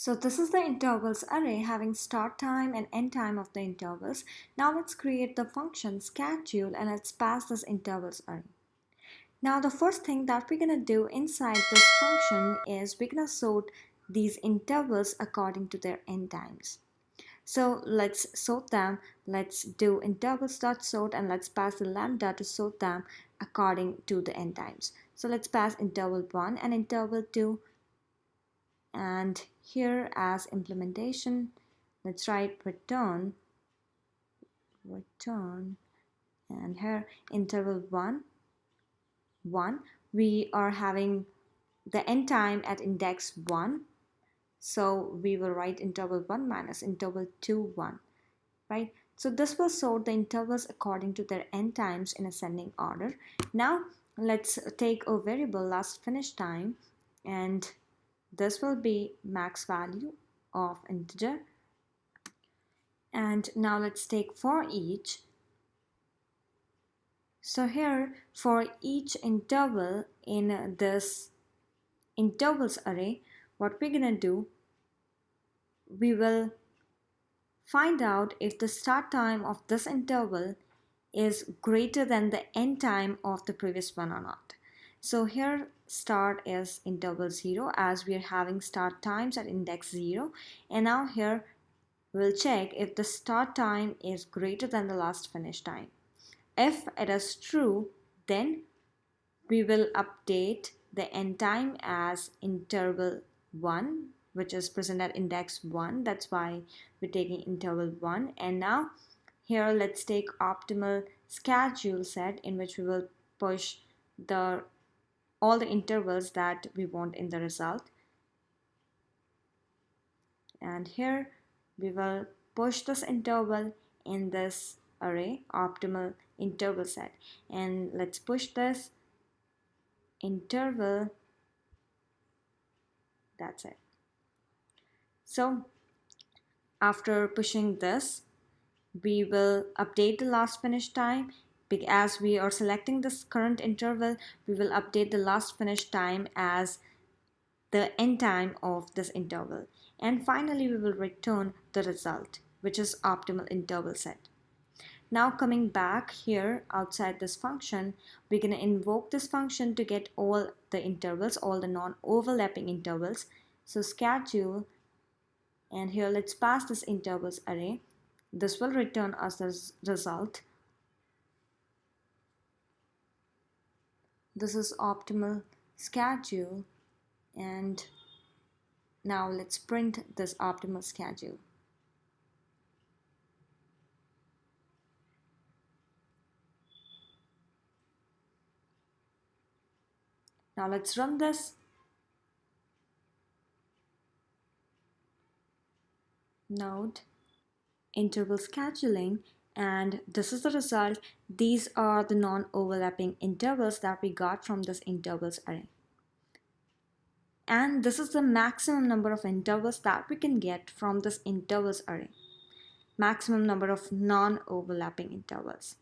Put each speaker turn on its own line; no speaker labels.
So this is the intervals array having start time and end time of the intervals. Now let's create the function schedule and let's pass this intervals array. Now the first thing that we're gonna do inside this function is we're gonna sort these intervals according to their end times. So let's sort them. Let's do intervals.sort and let's pass the lambda to sort them according to the end times. So let's pass interval 1 and interval 2, and here as implementation let's write return, and here interval 1 we are having the end time at index 1, so we will write interval 1 minus interval 2 1, right? So this will sort the intervals according to their end times in ascending order. Now let's take a variable last finish time, and this will be max value of integer. And now let's take for each. So here for each interval in this intervals array, what we're gonna do, we will find out if the start time of this interval is greater than the end time of the previous one or not. So here start is interval 0 as we are having start times at index 0, and now here we'll check if the start time is greater than the last finish time. If it is true, then we will update the end time as interval 1, which is present at index 1. That's why we're taking interval 1. And now here let's take optimal schedule set, in which we will push all the intervals that we want in the result. And here we will push this interval in this array, optimal interval set, and let's push this interval. That's it. So after pushing this, we will update the last finish time. As we are selecting this current interval, we will update the last finish time as the end time of this interval. And finally, we will return the result, which is optimal interval set. Now coming back here outside this function, we're going to invoke this function to get all the intervals, all the non-overlapping intervals. So schedule, and here let's pass this intervals array. This will return us the result. This is optimal schedule, and now let's print this optimal schedule. Now let's run this. Node interval scheduling, and this is the result. These are the non-overlapping intervals that we got from this intervals array. And this is the maximum number of intervals that we can get from this intervals array. Maximum number of non-overlapping intervals.